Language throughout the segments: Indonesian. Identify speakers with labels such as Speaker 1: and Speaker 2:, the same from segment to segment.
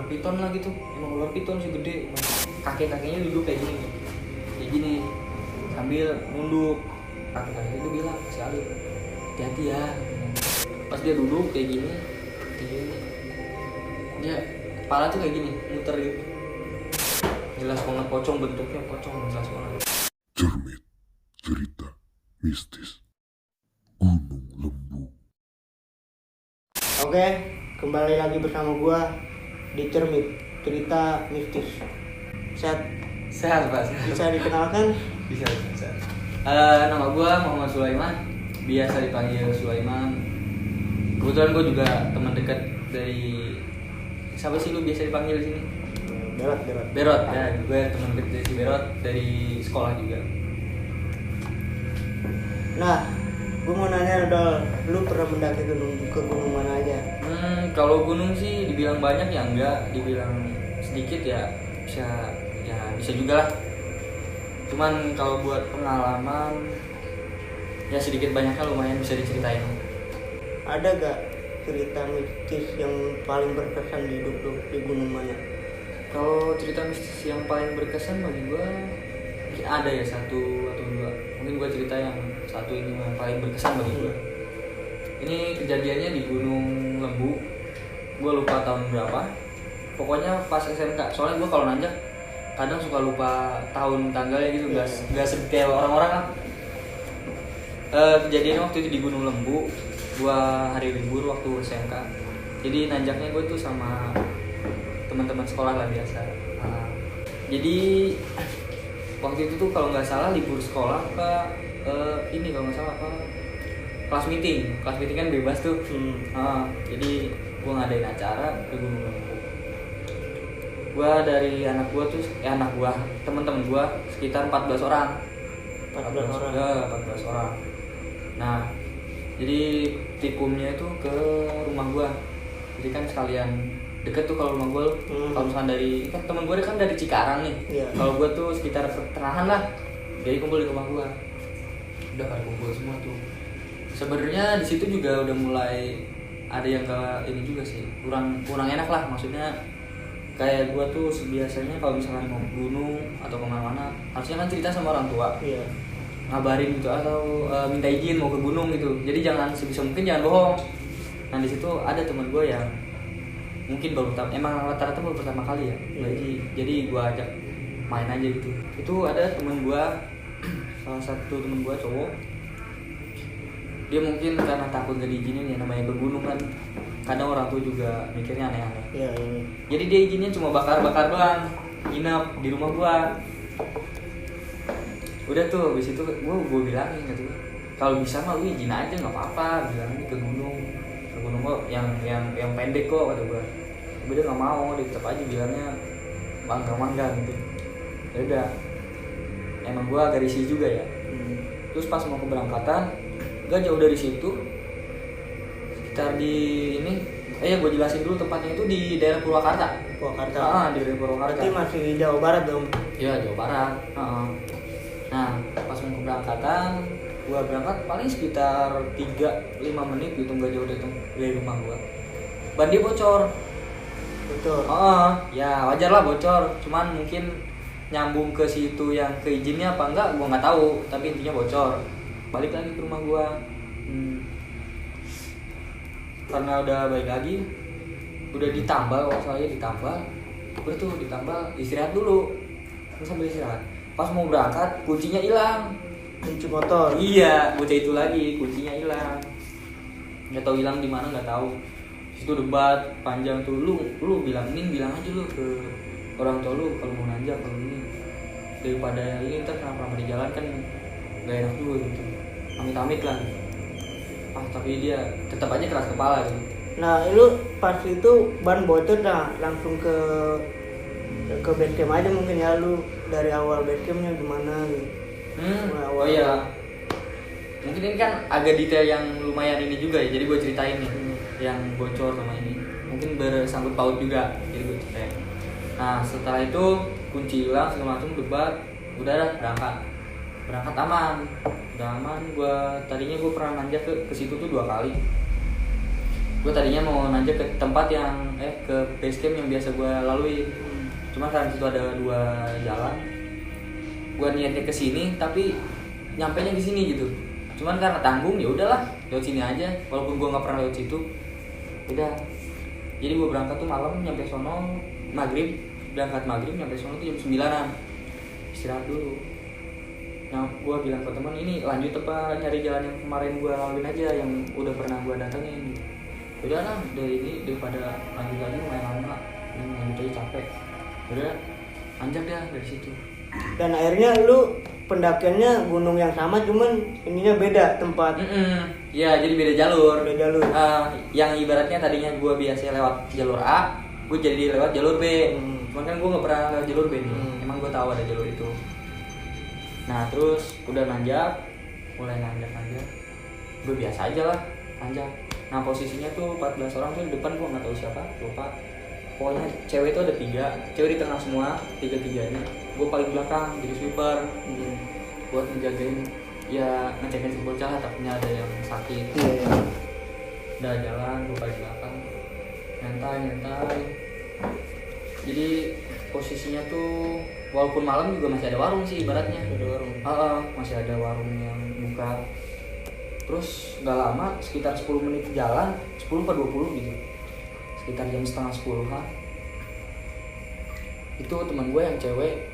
Speaker 1: ular piton lah gitu. Emang ular piton sih gede. Kakek-kakeknya duduk kayak gini sambil nunduk. Kakek-kakeknya itu bilang si Alif, hati-hati ya. Pas dia duduk kayak gini, dia kepala tuh kayak gini, muter gitu. Jelas banget pocong, bentuknya pocong, jelas banget.
Speaker 2: Cermit, cerita mistis Gunung Lembu.
Speaker 3: Oke, kembali lagi bersama gua di Cermit, cerita mistis.
Speaker 1: Sehat Pak, sehat.
Speaker 3: Bisa dikenalkan?
Speaker 1: Bisa. Nama gua Muhammad Sulaiman, biasa dipanggil Sulaiman. Kebetulan gua juga teman dekat dari, siapa sih lu biasa dipanggil di sini? Berot ya, gue teman dekat dari si Berot dari sekolah juga.
Speaker 3: Nah, gua mau nanya dong, lu pernah mendaki ke gunung mana aja?
Speaker 1: Kalau gunung sih dibilang banyak ya enggak, dibilang sedikit ya bisa juga lah. Cuman kalau buat pengalaman ya sedikit banyaknya lumayan bisa diceritain.
Speaker 3: Ada gak cerita mistis yang paling berkesan di hidup lu di gunung mana?
Speaker 1: Kalau cerita mistis yang paling berkesan bagi gue mungkin ada ya satu atau dua. Mungkin gue cerita yang satu ini yang paling berkesan bagi gue. Ini kejadiannya di Gunung Lembu. Gue lupa tahun berapa. Pokoknya pas SMK. Soalnya gue kalau nanjak kadang suka lupa tahun tanggalnya gitu. Gak sedetail orang-orang lah. Kejadiannya waktu itu di Gunung Lembu. Gue hari libur waktu SMK. Jadi nanjaknya gue tuh sama teman-teman sekolah lah biasa. Jadi waktu itu tuh kalau nggak salah libur sekolah ini kalau nggak salah kelas meeting kan bebas tuh. Jadi gue ngadain acara ke Gunung Lembu. Gue dari teman-teman gue sekitar 14 orang. 14 orang. Nah, jadi tikumnya itu ke rumah gue. Jadi kan sekalian deket tuh kalau rumah gue. Kalau misalkan dari kan teman gue kan dari Cikarang nih. Kalau gue tuh sekitar pertengahan lah. Jadi kumpul di rumah gue. Udah pada kumpul semua tuh. Sebenarnya di situ juga udah mulai ada yang gak ini juga sih. Kurang enak lah, maksudnya kayak gue tuh biasanya kalau misalkan mau ke gunung atau kemana-mana harusnya kan cerita sama orang tua. Ngabarin gitu atau minta izin mau ke gunung gitu. Jadi sebisa mungkin jangan bohong. Nah di situ ada teman gue yang mungkin emang rata-rata baru pertama kali ya. Jadi gue ajak main aja gitu. Itu ada teman gue, salah satu teman gue cowok. Dia mungkin karena takut gak diizinin ya, namanya ke gunung kan. Kadang orang tua juga mikirnya aneh-aneh. Jadi dia izinnya cuma bakar-bakar doang, nginep di rumah gue. Udah tuh, habis itu gue bilangin gitu, kalau bisa mah lu izin aja nggak apa-apa, bilangin ke gunung kok yang pendek kok kata gue. Tapi dia nggak mau, dia tetap aja bilangnya mangga gitu. Ya udah, emang gue agak risih juga ya. Terus pas mau keberangkatan, gak jauh dari situ, sekitar di ini, gue jelasin dulu tempatnya itu di daerah Purwakarta. Di daerah Purwakarta.
Speaker 3: Berarti masih Jawa Barat dong?
Speaker 1: Iya, Jawa Barat. Nah, pas mau keberangkatan, gua berangkat paling sekitar 3-5 menit gitu, nggak jauh dari rumah gua. Ban dia bocor. Ya wajar lah bocor. Cuman mungkin nyambung ke situ yang ke izinnya apa enggak, gua nggak tahu. Tapi intinya bocor. Balik lagi ke rumah gua. Karena udah balik lagi, udah ditambal, udah tuh ditambal, istirahat dulu. Terus sambil istirahat, pas mau berangkat kuncinya hilang.
Speaker 3: Kunci motor?
Speaker 1: Iya, bocah itu lagi, kuncinya hilang. Nggak tahu hilang di mana, nggak tahu. Situ debat panjang tuh, lu bilang aja lu ke orang tua lu kalau mau nanjak, kalau ini daripada ini ntar kenapa di jalan kan nggak enak juga gitu. Amit-amit lah. Tapi dia tetap aja keras kepala gitu.
Speaker 3: Nah, lu pas itu ban bocor langsung ke base camp aja mungkin ya, lu dari awal base campnya gimana gitu?
Speaker 1: Mungkin ini kan agak detail yang lumayan ini juga ya, jadi gue ceritain nih yang bocor sama ini mungkin bersangkut paut juga, jadi gue ceritain. Nah setelah itu kunci hilang segala macam, debat, udah berangkat aman. Gue tadinya gue pernah nanjak ke situ tuh 2 kali. Gue tadinya mau nanjak ke tempat yang ke base camp yang biasa gue lalui. Cuma karena situ ada 2 jalan, gue niatnya ke sini tapi nyampenya di sini gitu. Cuman karena tanggung ya udahlah lewat sini aja, walaupun gue nggak pernah lewat situ. Udah, jadi gue berangkat tuh malam, nyampe sono maghrib, nyampe sono tuh jam 9-an, istirahat dulu. Nah gue bilang ke teman, ini lanjut apa nyari jalan yang kemarin gue laluin aja, yang udah pernah gue datengin. Udah lah, dari ini daripada lanjut lagi lumayan lama, lanjut aja capek. Udah anjak dah dari situ.
Speaker 3: Dan akhirnya lu pendakiannya gunung yang sama, cuman ininya beda tempat.
Speaker 1: Ya jadi beda jalur. Yang ibaratnya tadinya gue biasa lewat jalur A, gue jadi lewat jalur B. Cuman kan gue nggak pernah lewat jalur B nih. Emang gue tahu ada jalur itu. Nah terus udah mulai nanjak. Gue biasa aja lah nanjak. Nah posisinya tuh 14 orang tuh di depan, gue nggak tahu siapa, lupa. Pokoknya cewek itu ada 3, cewek di tengah semua, 3-3-nya. Gue paling belakang jadi sweeper, buat ngejagain, ya ngecekin si bocah lah, takutnya ada yang sakit. Udah jalan, gue paling belakang, nyantai. Jadi posisinya tuh walaupun malam juga masih ada warung sih ibaratnya. Masih ada warung yang buka. Terus nggak lama, sekitar 10 menit jalan, 10-20 gitu, sekitar jam setengah 10-an, itu teman gue yang cewek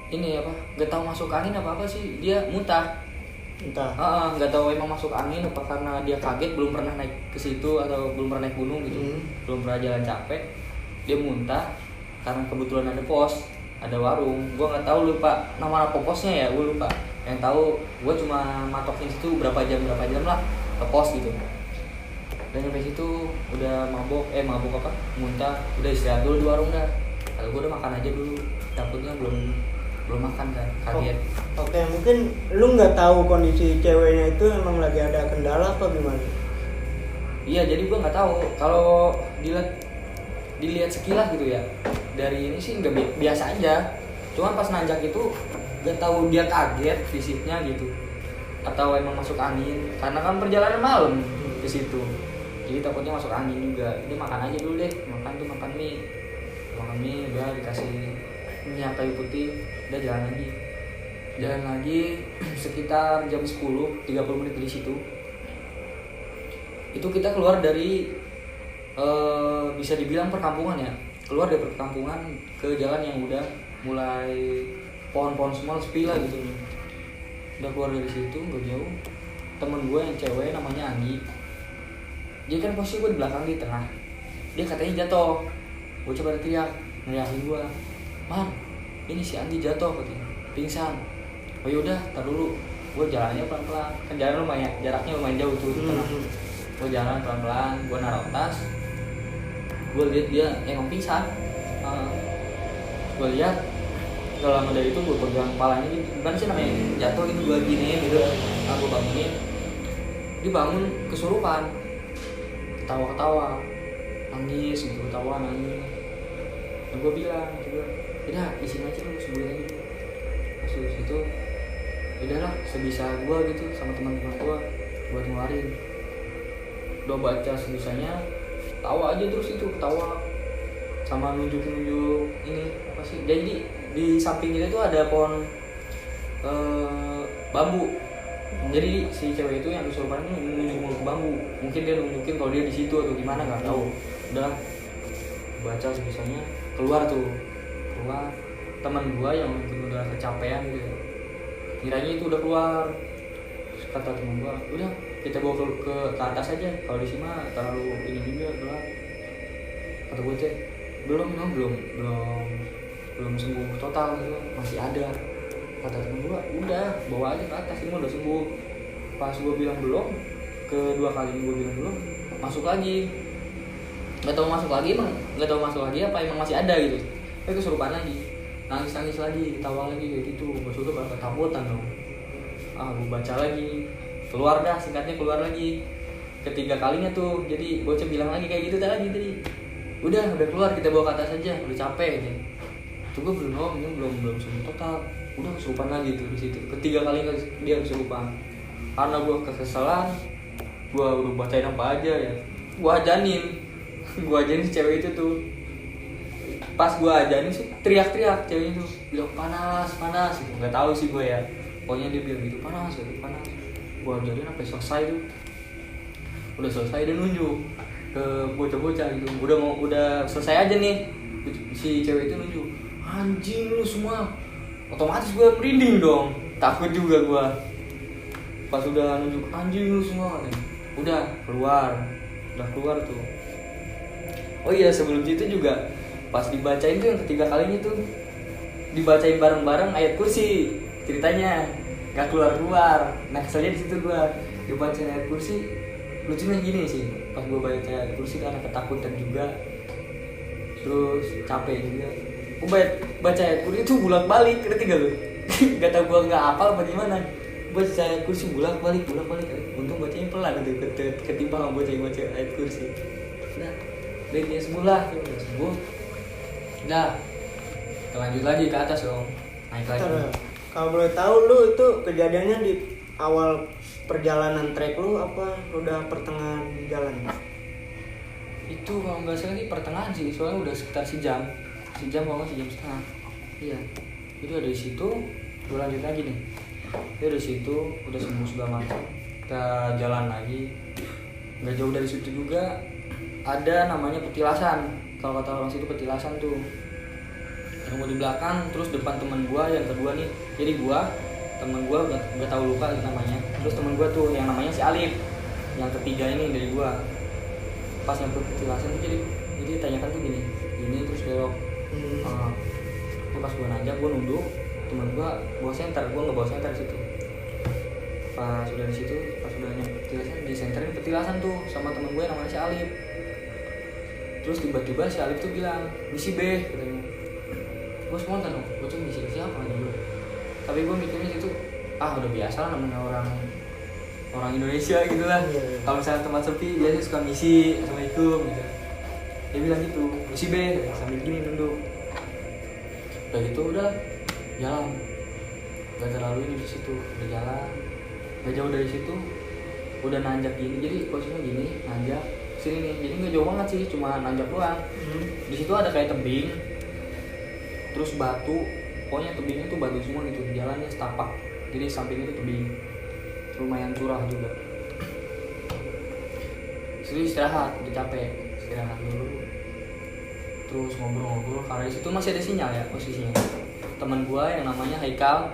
Speaker 1: ini nggak tahu masuk angin apa sih, dia muntah. Nggak tahu emang masuk angin apa karena dia kaget, belum pernah naik ke situ atau belum pernah naik gunung gitu, belum pernah jalan capek, dia muntah. Karena kebetulan ada pos, ada warung, gue nggak tahu, lupa nama posnya ya, gue lupa. Yang tahu gue cuma matokin situ berapa jam lah ke pos gitu. Dan sampai situ udah mabok muntah, udah istirahat dulu di warung dah. Kalau gue udah makan aja dulu, takutnya belum makan kan, kaget.
Speaker 3: Oke, mungkin lu nggak tahu kondisi ceweknya itu emang lagi ada kendala apa gimana?
Speaker 1: Iya, jadi gue nggak tahu. Kalau dilihat sekilas gitu ya, dari ini sih nggak, biasa aja. Cuman pas nanjak itu nggak tahu dia kaget fisiknya gitu, atau emang masuk angin karena kan perjalanan malam ke situ. Jadi takutnya masuk angin juga. Dia makan aja dulu deh, makan mie, udah dikasih minyak kayu putih, udah jalan lagi sekitar jam 10, 30 menit dari situ. Itu kita keluar dari bisa dibilang perkampungan ya, keluar dari perkampungan ke jalan yang udah mulai pohon-pohon semua sepi lah gitu. Udah keluar dari situ nggak jauh, temen gue yang cewek namanya Anggi. Dia kan posisi gue di belakang, di tengah. Dia katanya jatuh. Gue coba neriakin gue, "Man, ini si Anggi jatuh," katanya, "pingsan." Oh yaudah, tar dulu. Gue jalannya pelan-pelan. Kan jalan jaraknya lumayan jauh tuh di tengah. Gue jalan pelan-pelan, gue naruh tas. Gue lihat dia emang pingsan. Gue lihat, gak lama dari itu gue pegang kepalanya, bukan sih namanya jatuh gitu, gue giniin gitu. Gue bangunin. Dia bangun kesurupan, ketawa nangis gitu, nangis. Dan gue bilang, udah di sini aja lu, sebulan aja. Masuk situ, udahlah sebisa gue gitu sama teman-teman gue buat ngeluarin. Udah baca sebisanya, tawa aja terus itu, ketawa sama nunjuk ini apa sih? Jadi di samping kita itu ada pohon bambu. Jadi si cewek itu yang kesurupan itu nunjuk mulut bambu. Mungkin dia nunjukin kalau dia di situ atau gimana, nggak tahu. Udah baca sebisanya, keluar. Teman gua yang mungkin udah kecapean gitu, kiranya itu udah keluar. Terus kata teman gua, udah kita bawa ke atas aja, kalau di sini mah terlalu ini juga gelap. Kata gue cek, belum sembuh total gitu, masih ada. Kata temen gue, udah bawa aja ke atas, ini udah sembuh. Pas gue bilang belum, kedua kali gue bilang belum, masuk lagi. Nggak tahu masuk lagi apa emang masih ada gitu. Tapi kesurupan lagi, nangis lagi, ketawa lagi kayak gitu. Gue udah bakal ketakutan dong. Gue baca lagi, keluar lagi. Ketiga kalinya tuh, jadi bocah bilang lagi kayak gitu tadi. Udah keluar, kita bawa ke atas aja, udah capek gitu. Tuh gue belum sembuh total, udah kesurupan lagi tuh di situ. Ketiga kali dia kesurupan. Karena gue kekesalan, Gua udah bacain apa aja ya, gua ajanin si cewek itu tuh. Pas gua ajanin sih teriak-teriak cewek itu, bilang panas gitu. Nggak tahu sih gua ya, pokoknya dia bilang gitu, panas. Gua ajarin sampai selesai tuh. Udah selesai dia nunjuk ke bocah-bocah gitu. Udah selesai aja nih, si cewek itu nunjuk, anjing lu semua. Otomatis gua merinding dong, takut juga gua. Pas udah nunjuk, anjing lu semua, udah keluar tuh. Oh iya, sebelum itu juga pas dibacain tuh yang ketiga kalinya tuh dibacain bareng-bareng ayat kursi ceritanya, nggak keluar. Nah keselnya di situ gua dibacain ayat kursi. Lucunya gini sih, pas gua baca ayat kursi karena ketakutan juga, terus capek juga. Gua baca ayat kursi itu bolak-balik, ngerti gak lu? Gak tau gua nggak hafal bagaimana. Baca ayat kursi bolak-balik. Untung bacanya pelan gitu, ketimbang baca ayat kursi. Udah dia sembuh, udah sembuh. Udah, kita lanjut lagi ke atas dong, naik lagi.
Speaker 3: Kalau boleh tahu lu itu kejadiannya di awal perjalanan trek lu apa udah pertengahan jalan?
Speaker 1: Itu kalau nggak salah di pertengahan sih, soalnya udah sekitar sejam kalau nggak sejam setengah. Iya, itu dari situ gue lanjut lagi nih. Itu dari situ udah sembuh segala macam, kita jalan lagi. Nggak jauh dari situ juga ada namanya petilasan. Kalau kata orang situ petilasan tuh yang di belakang, terus depan teman gua yang kedua nih. Jadi gua, teman gua nggak tahu lupa namanya. Terus teman gua tuh yang namanya si Alif, yang ketiga ini dari gua. Pas nyampe petilasan tuh jadi tanyakan tuh gini terus belok. Pas gua nanjak, gua nunduk, teman gua bawa senter, gua nggak bawa senter di situ. Pas udah di situ, pas udah nyampe petilasan, disenterin petilasan tuh sama teman gua yang namanya si Alif. Terus tiba-tiba si Alif tuh bilang, misi B katanya. Gue spontan dong, gue tuh misi siapa aja dulu. Tapi gue mikirnya itu, udah biasa lah namanya orang Indonesia gitu lah. Kalau misalnya tempat sepi, biasanya suka misi, assalamualaikum gitu. Dia bilang gitu, misi B, sambil gini nunduk. Udah gitu udah jalan, gak terlalu ini di situ, udah jalan. Gak jauh dari situ, udah nanjak gini, jadi posisinya gini, nanjak sini nih, jadi nggak jauh banget sih, cuma nanjak doang. Di situ ada kayak tebing, terus batu, pokoknya tebingnya tuh batu semua gitu, jalannya setapak, jadi sampingnya tuh tebing, lumayan curah juga. Jadi istirahat, udah capek, istirahat dulu, terus ngobrol-ngobrol, karena di situ masih ada sinyal ya posisinya. Teman gua yang namanya Haikal,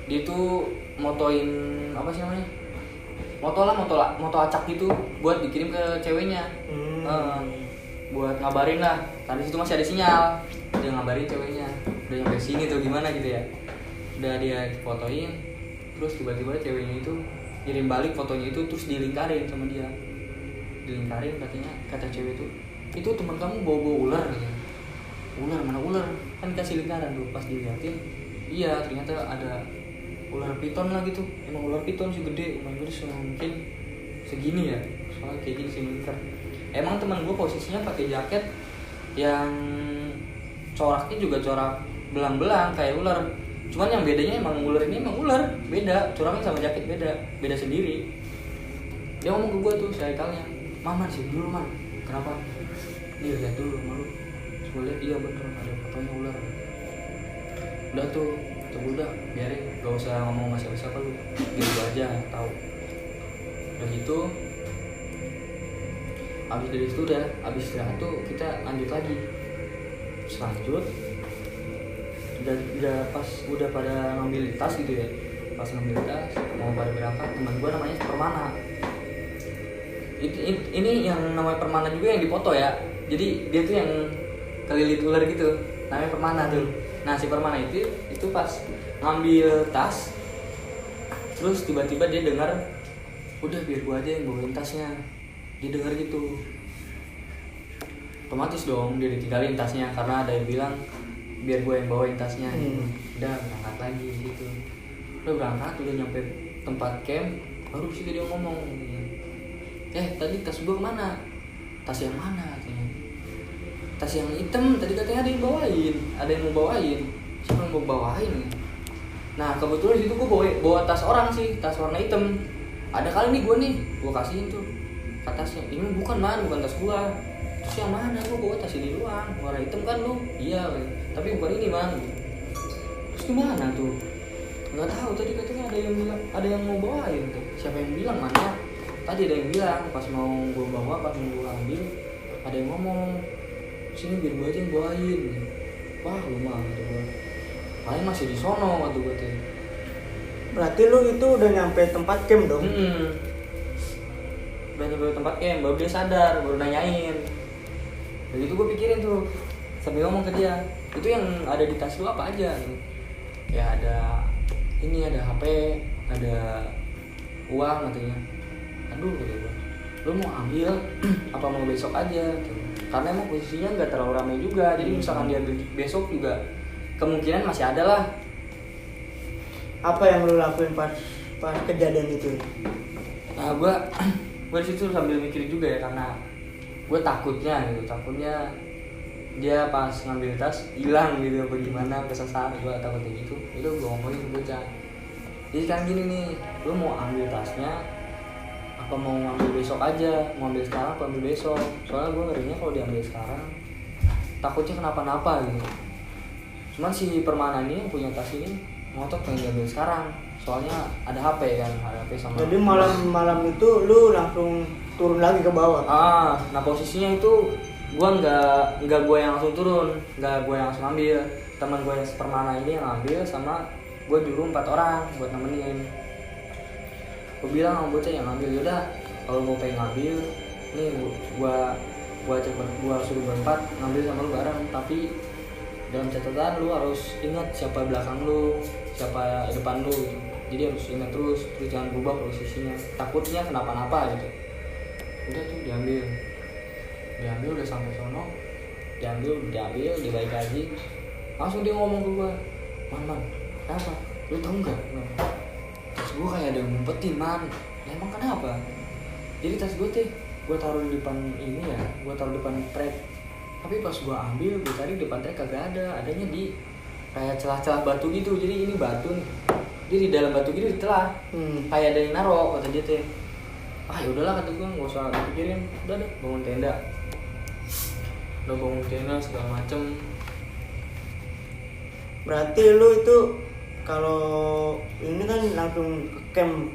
Speaker 1: dia tuh motoin apa sih namanya? Moto acak gitu buat dikirim ke ceweknya. Buat ngabarin lah, tadi situ masih ada sinyal, dia ngabarin ceweknya udah nyampe sini tuh gimana gitu ya. Udah dia fotoin, terus tiba-tiba ceweknya itu kirim balik fotonya itu, terus dilingkarin sama dia. Dilingkarin katanya, kata cewek itu teman kamu bawa ular katanya. Ular mana ular, kan kasih lingkaran tuh. Pas dilihatin, iya ternyata ada ular piton lah gitu. Emang ular piton sih gede, mungkin segini ya, soalnya kayak gini sih melingkar. Emang teman gue posisinya pakai jaket yang coraknya juga corak belang-belang kayak ular. Cuman yang bedanya emang ular ini emang ular beda, coraknya sama jaket beda sendiri. Dia ngomong ke gue tuh, saya kalnya, "Man, sih dulu man, kenapa? Nih lihat dulu malu." Terus gue lihat, iya bener ada fotonya ular. Udah tuh, coba udah biarin, gak usah ngomong sama siapa-siapa lu, gitu aja tahu. Udah gitu, abis dari situ udah, abis istirahat tuh kita lanjut lagi. Selanjut, udah pas udah pada ngambil tas gitu ya, pas ngambil tas mau pada berangkat, teman gue namanya Permana. Ini yang namanya Permana juga yang dipoto ya, jadi dia tuh yang kelilit ular gitu, namanya Permana tuh. Nah si Permana itu pas ngambil tas, terus tiba-tiba dia dengar, udah biar gua aja yang bawain tasnya. Dia dengar gitu, otomatis dong dia ditinggalin tasnya, karena ada yang bilang biar gua yang bawain tasnya. Udah berangkat lagi gitu. Udah berangkat, udah nyampe tempat camp, baru situ dia ngomong, tadi tas gua kemana? Tas yang mana? Katanya. Tas yang hitam, tadi katanya ada yang bawain, ada yang mau bawain. Siapa yang mau bawain? Nah kebetulan di situ gue bawa tas orang sih, tas warna hitam. ada kali nih gue kasihin tuh ke tasnya, ini bukan tas gue. Terus yang mana? Gue bawa tas ini doang, warna hitam kan lu? Iya, tapi bukan ini man. Terus gimana tuh? Nggak tahu, tadi katanya ada yang bilang, ada yang mau bawain tuh. Siapa yang bilang mana? Tadi ada yang bilang, pas mau gue bawa, pas mau gue ambil, ada yang ngomong, sini biar gue aja yang bawain. Wah lu mah, kata gue, paling masih di sono waktu gue tuh.
Speaker 3: Berarti lu itu udah nyampe tempat camp dong?
Speaker 1: Udah nyampe tempat camp, baru dia sadar, baru nanyain. Begitu gue pikirin tuh, sambil ngomong ke dia, itu yang ada di tas lu apa aja? Ya ada ini, ada HP, ada uang katanya. Aduh kata gue, lu mau ambil apa mau besok aja? Karena emang posisinya nggak terlalu ramai juga, jadi misalkan dia besok juga kemungkinan masih ada lah.
Speaker 3: Apa yang lu lakuin pas kejadian itu?
Speaker 1: Nah gue di situ sambil mikir juga ya, karena gue takutnya dia pas ngambil tas hilang gitu apa gimana, kesasar. Gue takut kayak gitu. Itu gue ngomongin ke bocah, jadi kan gini nih, lu mau ambil tasnya apa mau ngambil besok aja, mau ambil sekarang apa ambil besok? Soalnya gue ngerinya kalau diambil sekarang takutnya kenapa-napa gitu. Cuman si Permana ini yang punya tas ini ngotot pengen diambil sekarang, soalnya ada HP kan, ada HP sama.
Speaker 3: Jadi malam itu lu langsung turun lagi ke bawah?
Speaker 1: Nah posisinya itu gue nggak gue yang langsung turun, nggak gue yang langsung ambil. Teman gue yang Permana ini yang ambil, sama gue juru 4 orang buat nemenin. Gue bilang sama bocah yang ngambil, yaudah kalau mau pengen ngambil nih gua suruh berempat ngambil sama lu bareng, tapi dalam catatan lu harus ingat siapa belakang lu, siapa depan lu gitu. Jadi harus ingat terus jangan berubah posisinya, takutnya kenapa-napa gitu. Udah tuh diambil udah sampai sono, diambil dibalik lagi, langsung dia ngomong ke gua, man kenapa, lu tahu nggak? Tas gue kayak ada yang ngumpetin man. Emang kenapa? Jadi tas gue gue taruh di depan ini ya, gue taruh di depan trek. Tapi pas gue ambil, gue cari di depan trek kagak ada, adanya di kayak celah-celah batu gitu. Jadi ini batu nih, dia di dalam batu gitu ditelah, kayak ada yang naro, kata dia teh. Ah ya udahlah kata gue, nggak usah pikirin, udah deh bangun tenda segala macem.
Speaker 3: Berarti lu itu kalau ini kan langsung ke camp,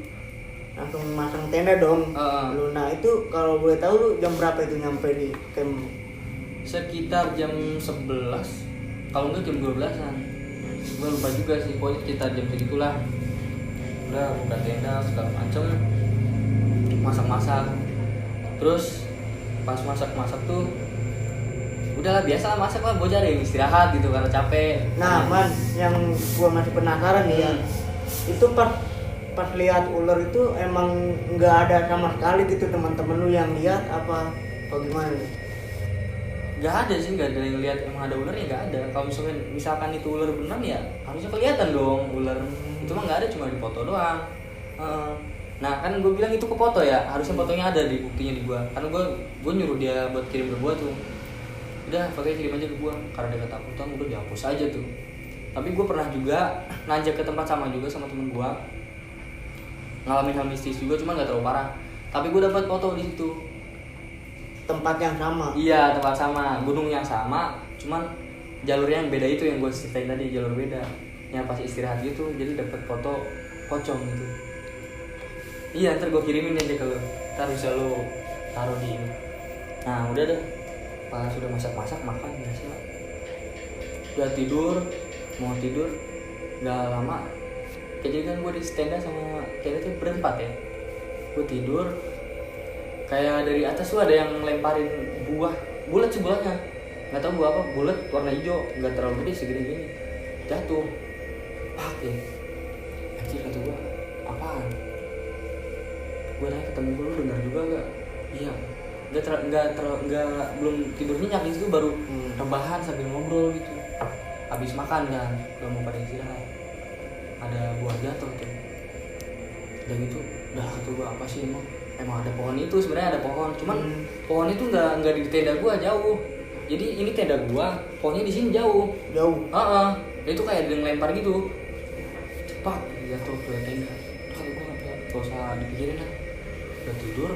Speaker 3: langsung masang tenda dong. Lu nah itu kalau boleh tahu lu jam berapa itu nyampe di camp?
Speaker 1: Sekitar jam 11, kalau enggak jam 12-an. Gue lupa juga sih, pokoknya sekitar jam segitulah. Udah buka tenda segala macem, masak. Terus pas masak tuh udahlah biasa lah, masak lah, bocah deh istirahat gitu karena capek.
Speaker 3: Nah man, yang gua masih penasaran nih ya, itu pas lihat ular itu emang nggak ada sama sekali gitu teman-teman lu yang lihat apa gimana?
Speaker 1: Nggak ada sih, nggak ada yang lihat emang ada ular ya, nggak ada. Kalau misalkan itu ular beneran ya harusnya kelihatan dong ular. Itu mah nggak ada, cuma di foto doang. Nah kan gue bilang itu ke foto ya, harusnya fotonya ada di buktinya di gua, karena gue nyuruh dia buat kirim ke gua tuh. Udah fotonya kirim aja ke gua, karena dia ketakutan udah dihapus aja tuh. Tapi gue pernah juga nanjak ke tempat sama temen gua, ngalamin hal mistis juga, cuma nggak terlalu parah. Tapi gue dapat foto di situ.
Speaker 3: Tempat yang sama?
Speaker 1: Iya tempat sama, gunung yang sama, cuman jalurnya yang beda, itu yang gue ceritain tadi, jalur beda. Yang pas istirahat gitu, jadi dapat foto pocong gitu. Iya ntar gue kirimin aja ke lo, ntar bisa lo taruh di ini. Nah udah deh, pas sudah masak makan biasa, udah mau tidur nggak lama kejadian gue di tenda sama tenda tuh berempat ya. Gue tidur kayak dari atas tuh ada yang lemparin buah bulat sebelahnya, nggak tahu buah apa, bulat warna hijau, nggak terlalu gede, segini gini, jatuh pak ya. Anjir kata gue, apaan? Gue nanya ke temen gue, lu dengar juga gak? Iya. Belum tidur nyenyak di situ, baru rebahan sambil ngobrol gitu. Habis makan kan, udah mau pada istirahat, ada buah jatuh tuh. Udah gitu, udah kata gue, apa sih emang ada pohon itu, sebenarnya ada pohon, cuman pohon itu nggak di tenda gue, jauh. Jadi ini tenda gue, pohonnya di sini jauh. Itu kayak ada yang lempar gitu, cepat jatuh ke tenda. Kata gue gak usah dipikirin lah, udah tidur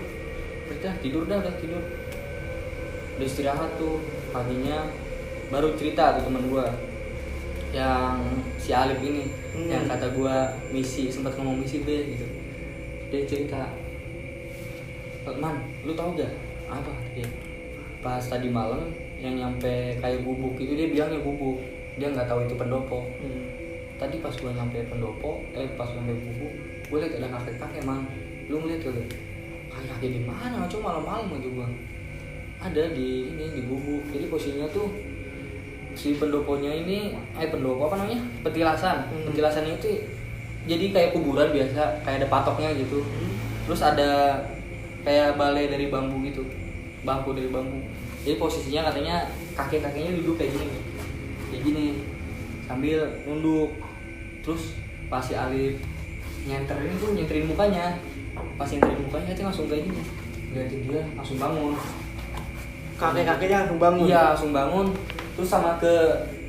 Speaker 1: udah tidur udah istirahat tuh. Paginya baru cerita tuh teman gue yang si Alif ini, yang kata gue sempat ngomong misi deh gitu. Dia cerita, Man, lu tahu gak apa dia pas tadi malam yang nyampe kayak gubuk itu, dia bilangnya gubuk, dia nggak tahu itu pendopo. Tadi pas gue nyampe pendopo, pas nyampe gubuk, gue liat ada kakek Man. Lu ngeliat gak? Kakek di mana? Cuma malam-malam aja gue ada di gubuk. Jadi posisinya tuh si pendoponya ini, pendopo apa namanya? Petilasan. Petilasannya itu jadi kayak kuburan biasa, kayak ada patoknya gitu. Terus ada kayak balai dari bambu gitu, bangku dari bambu. Jadi posisinya katanya kakek-kakeknya duduk kayak gini sambil nunduk. Terus pas si Alif nyenterin mukanya, pas nyenterin mukanya katanya langsung kayak gini, liatin dia langsung bangun.
Speaker 3: Kakek-kakeknya langsung bangun?
Speaker 1: Iya langsung bangun. Terus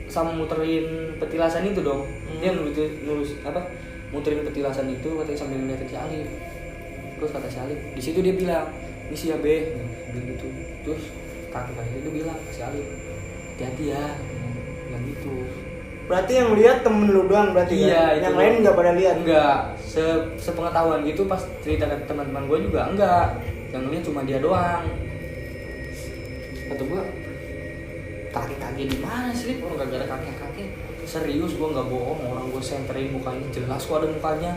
Speaker 1: sama muterin petilasan itu dong. Dia muterin petilasan itu katanya sambil ngeliatin si Alif. Terus kata si Alif, di situ dia bilang, misi ya be, gitu. Terus kakek-kakek itu bilang ke si Alif, hati-hati ya, bilang gitu.
Speaker 3: Berarti yang lihat temen lu doang berarti?
Speaker 1: Iya,
Speaker 3: kan? Yang lain nggak pada lihat?
Speaker 1: Enggak, sepengetahuan gitu pas cerita ke teman-teman gue juga enggak. Yang lihat cuma dia doang. Kata gue, kakek-kakek di mana sih? Orang gak ada kakek-kakek. Serius gue nggak bohong, orang gue senterin mukanya, jelas kok ada mukanya.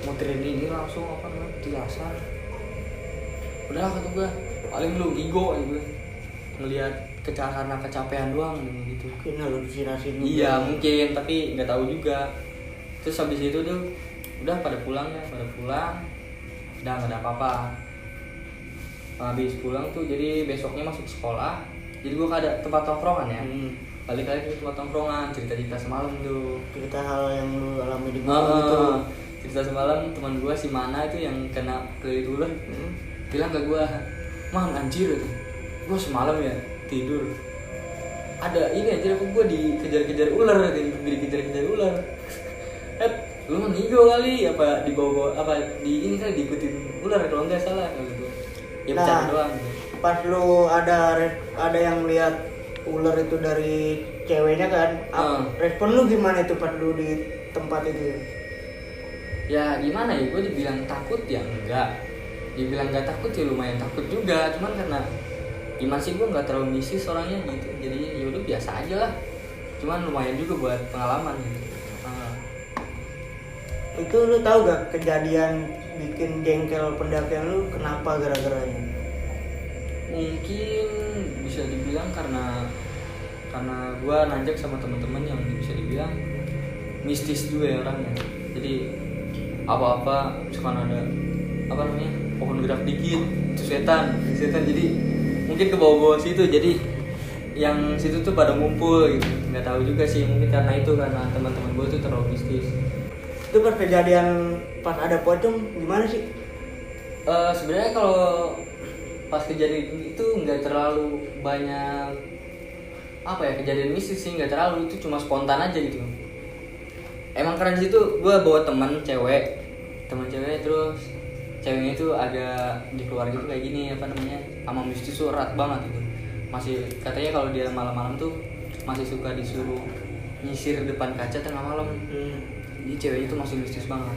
Speaker 1: Muterin ini langsung apa namanya? Tilasan. Udah kata gue, paling lu gigo aja gue ngelihat karena kecapean doang gitu.
Speaker 3: Mungkin halusinasi juga.
Speaker 1: Iya mungkin, tapi nggak tahu juga. Terus habis itu tuh udah pada pulang, udah nggak ada apa-apa. Habis pulang tuh jadi besoknya masuk sekolah, jadi gue ada tempat tongkrongan ya. Balik lagi ke tempat tongkrongan, cerita semalam tuh.
Speaker 3: Cerita hal yang lu alami di mana gitu.
Speaker 1: Cerita semalam teman gue si Mana itu yang kena kulit ular, bilang ke gue, Man anjir itu, gue semalam ya tidur ada ini anjir, aku gue dikejar-kejar ular, dikejar-kejar ular. Lu meninggal kali apa dibawa apa di ini kali diikutin ular kalau nggak salah gitu. Ya bercanda doang.
Speaker 3: Pas lu ada yang lihat ular itu dari ceweknya kan, respon lu gimana itu pas lu di tempat itu?
Speaker 1: Ya gimana ya, gue dibilang takut ya enggak, dibilang nggak takut ya lumayan takut juga, cuman karena gimana sih, gue nggak terlalu misis orangnya gitu, jadi yaudah biasa aja lah, cuman lumayan juga buat pengalaman gitu.
Speaker 3: Itu lu tahu gak kejadian bikin jengkel pendakian lu kenapa gara-garanya?
Speaker 1: Mungkin bisa dibilang karena gue nanjak sama teman-teman yang bisa dibilang mistis juga ya orangnya. Jadi apa-apa misalkan ada apa namanya pohon gerak dikit itu setan, jadi mungkin ke bawah-bawah situ, jadi yang situ tuh pada ngumpul gitu. Nggak tahu juga sih, mungkin karena teman-teman gue tuh terlalu mistis.
Speaker 3: Itu pas kejadian pas ada pocong gimana sih?
Speaker 1: Sebenarnya kalau pas kejadian itu nggak terlalu banyak apa ya kejadian mistis sih, nggak terlalu, itu cuma spontan aja gitu. Emang karena di situ gue bawa teman cewek, terus ceweknya itu agak di keluarga itu kayak gini apa namanya, sama mistis tuh erat banget gitu. Masih katanya kalau dia malam-malam tuh masih suka disuruh nyisir depan kaca tengah malam. Jadi ceweknya tuh masih mistis banget.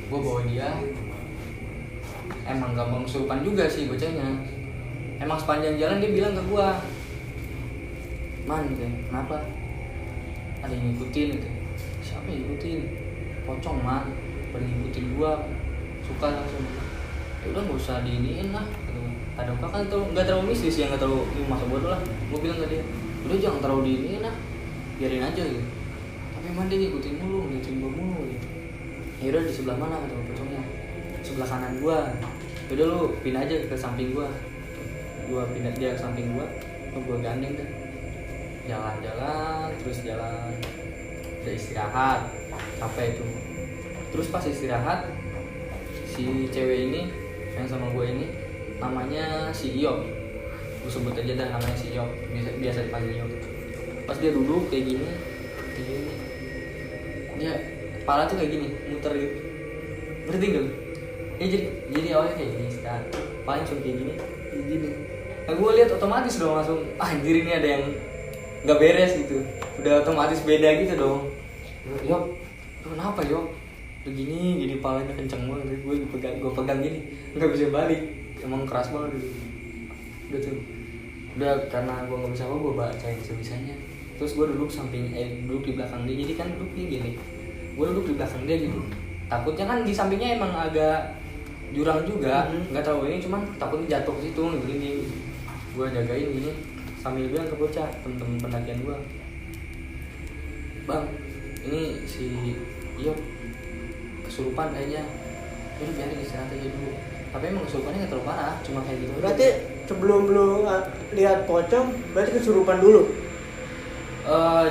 Speaker 1: Gue bawa dia, emang gampang kesurupan juga sih bocahnya. Emang sepanjang jalan dia bilang ke gue, Man gitu, kenapa? Ada yang ngikutin gitu. Siapa yang ngikutin? Pocong Man, pada ngikutin gue, suka langsung. Ya udah nggak usah diiniin lah. Ada apa kan nggak terlalu mistis ya, nggak terlalu masa bodoh lah. Gue bilang ke dia, udah jangan terlalu diiniin lah, biarin aja gitu. Tapi Man dia ngikutin mulu, ngikutin gue mulu gitu. Ya udah di sebelah mana kata pocongnya? Sebelah kanan gue. Udah lu pindah aja ke samping gue. Gue pindah dia ke samping gue, gue gandeng dah. Jalan-jalan, terus jalan. Udah istirahat, capek itu. Terus pas istirahat, si cewek ini yang sama gue ini namanya si Iop. Gue sebut aja dah namanya si Iop, biasa dipanggil Iop. Pas dia duduk kayak gini, dia kepala tuh kayak gini, muter gitu. Ngerti gak? jadi awalnya kayak gini sekarang paling cuma kayak gini. Nah gue lihat otomatis dong langsung anjir ini ada yang nggak beres gitu, udah otomatis beda gitu dong. Yok, kenapa Yok? Gini palanya kenceng banget, gue pegang gini nggak bisa balik, emang keras banget gitu. Udah karena gue nggak bisa apa, gue bacain sebisanya. Terus gue duduk duduk di belakang dia, jadi kan duduknya gini, gue duduk di belakang dia gitu. Takutnya kan di sampingnya emang agak jurang juga, nggak tahu ini cuman takutnya jatuh ke situ gini. Gue jagain gini sambil bilang ke bocah temen-temen pendakian gue, bang ini si Yok kesurupan kayaknya, jadi biarin istirahat aja dulu. Tapi emang kesurupannya nggak terlalu parah, cuma kayak gitu.
Speaker 3: Berarti sebelum lu lihat pocong, berarti kesurupan dulu?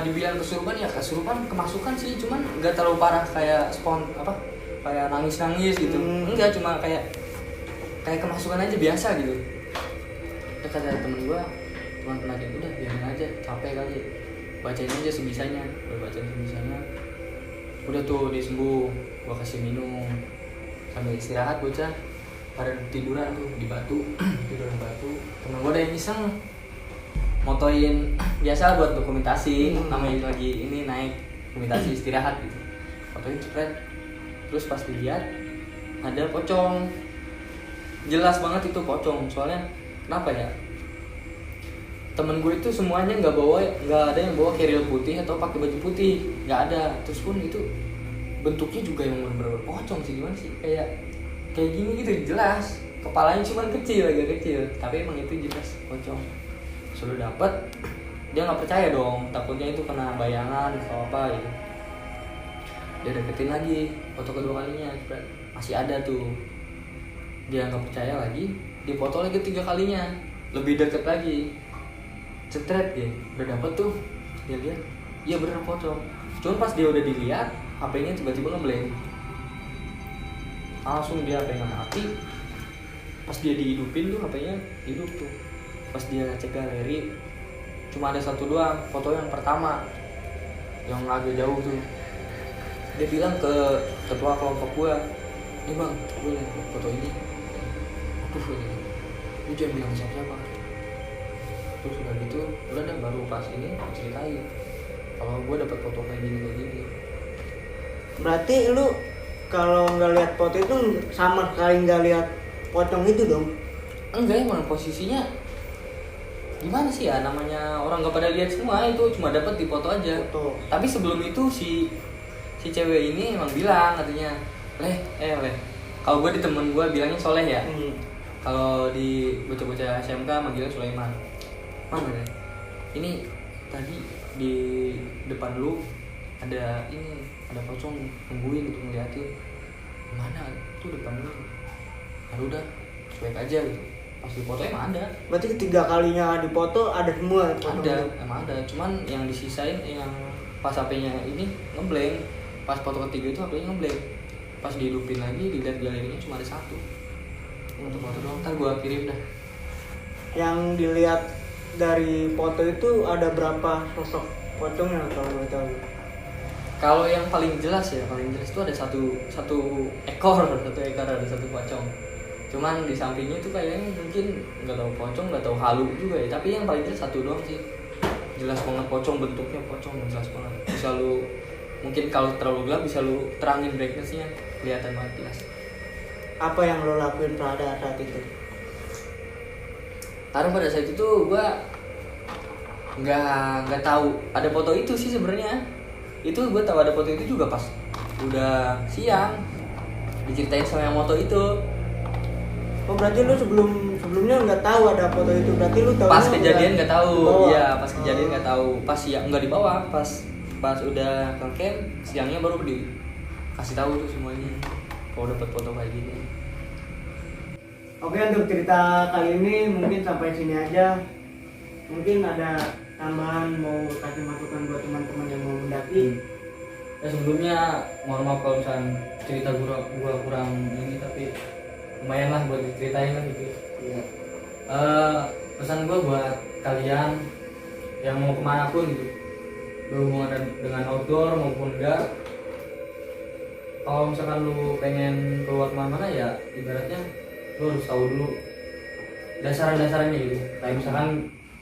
Speaker 1: Dibilang kesurupan ya kesurupan kemasukan sih, cuman nggak terlalu parah kayak kayak nangis gitu. Enggak, cuma kayak kemasukan aja biasa gitu. Ya kata temen gue, teman pendakian, udah biarin aja, capek kali, bacain aja sebisanya. Udah tuh dia sembuh, gue kasih minum sambil istirahat. Bocah pada tiduran tuh di batu tidur di batu. Temen gue ada yang iseng motoin biasa buat dokumentasi, namanya lagi ini naik dokumentasi istirahat gitu, fotoin cepet. Terus pas dilihat ada pocong, jelas banget itu pocong. Soalnya kenapa ya, temen gue itu semuanya nggak ada yang bawa keril putih atau pakai baju putih, nggak ada. Terus pun itu bentuknya juga yang bener-bener pocong sih, gimana sih, kayak gini gitu, jelas kepalanya cuma agak kecil, tapi emang itu jelas pocong. Sudah dapet, dia nggak percaya dong, takutnya itu kena bayangan atau apa gitu. Dia deketin lagi foto kedua kalinya, masih ada tuh. Dia nggak percaya lagi, dia foto lagi 3 kalinya, lebih deket lagi. Cetret dia, udah dapet tuh, dia lihat, iya bener pocong. Cuman pas dia udah dilihat, HP-nya tiba-tiba ngeblank. Langsung dia HP-nya mati. Pas dia dihidupin tuh HP-nya hidup tuh. Pas dia cek galeri, cuma ada satu doang, foto yang pertama, yang agak jauh tuh. Dia bilang ke ketua kelompok gua, nih bang, gue liat foto ini. Aduh, lu jangan bilang siapa-siapa. Terus udah gitu, udah deh baru pas ini ceritain kalau gue dapet foto kayak gini.
Speaker 3: Berarti lu kalau nggak lihat foto itu sama sekali nggak lihat pocong itu dong?
Speaker 1: Enggak, emang posisinya gimana sih ya, namanya orang nggak pada lihat semua, itu cuma dapet di foto aja. Tapi sebelum itu si cewek ini emang bilang katanya, leh kalau gue di temen gue bilangnya Soleh ya. Kalau di bocah-bocah SMK manggilnya Sulaiman. Mana ini tadi di depan lu ada pocong nungguin untuk ngeliatin. Mana tuh depan lu? Udah cuek aja gitu. Pas di foto emang ada.
Speaker 3: Berarti 3 kalinya di foto ada semua pocong?
Speaker 1: Emang ada. Cuman yang disisain yang pas HP-nya ini ngeblank. Pas foto ketiga itu HP-nya ngeblank. Pas dihidupin lagi, dilihat galerinya cuma ada 1. Untuk foto doang, ntar gua kirim dah. Yang
Speaker 3: dilihat dari foto itu ada berapa sosok pocongnya kalau boleh tahu?
Speaker 1: Kalau yang paling jelas itu ada satu ekor ada satu pocong. Cuman di sampingnya itu kayaknya mungkin nggak tahu pocong, nggak tahu halu juga ya. Tapi yang paling jelas 1 doang sih. Jelas banget pocong, bentuknya pocong, jelas banget. Bisa lu, mungkin kalau terlalu gelap bisa lu terangin brightness-nya, kelihatan banget jelas.
Speaker 3: Apa yang lo lakuin pada saat itu?
Speaker 1: Karena pada saat itu gue nggak tahu ada foto itu sih sebenarnya. Itu gue tahu ada foto itu juga pas udah siang diceritain sama yang foto itu.
Speaker 3: Oh berarti lu sebelumnya nggak tahu ada foto itu, berarti lu tahu?
Speaker 1: Pas kejadian nggak tahu. Iya pas kejadian nggak tahu. Pas siang nggak dibawa. Pas udah ke camp siangnya baru dikasih tahu tuh semuanya. Kalau dapat foto kayak gini.
Speaker 3: Oke, untuk cerita kali ini mungkin sampai sini aja. Mungkin ada tambahan mau kasih masukan buat teman-teman yang mau mendaki.
Speaker 1: Ya sebelumnya mohon maaf kalau misalnya cerita gua kurang ini, tapi lumayan lah buat diceritain lah gitu.
Speaker 3: Iya.
Speaker 1: Pesan gua buat kalian yang mau kemana pun gitu, berhubungan dengan outdoor maupun enggak, kalau misalkan lu pengen keluar kemana-mana ya ibaratnya lu harus tahu dulu dasaran-dasarannya gitu. Kayak misalkan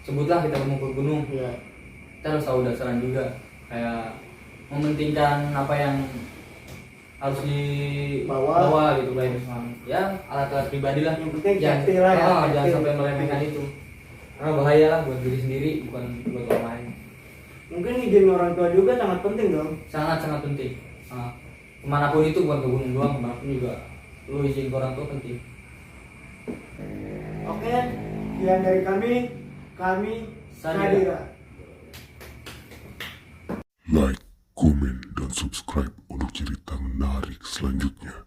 Speaker 1: sebutlah kita mau ke gunung, kita harus tahu dasaran juga, kayak mementingkan apa yang harus dibawa gitu, kayak misalkan ya alat-alat pribadi lah,
Speaker 3: yang penting safety lah ya,
Speaker 1: jangan sampai meremehkan itu karena bahaya lah buat diri sendiri bukan buat orang lain.
Speaker 3: Mungkin izin orang tua juga sangat penting dong.
Speaker 1: Sangat penting. Kemanapun itu, bukan ke gunung doang, kemanapun juga lu izin ke orang tua penting.
Speaker 3: Oke, sekian dari kami Sadira.
Speaker 2: Like, komen, dan subscribe untuk cerita menarik selanjutnya.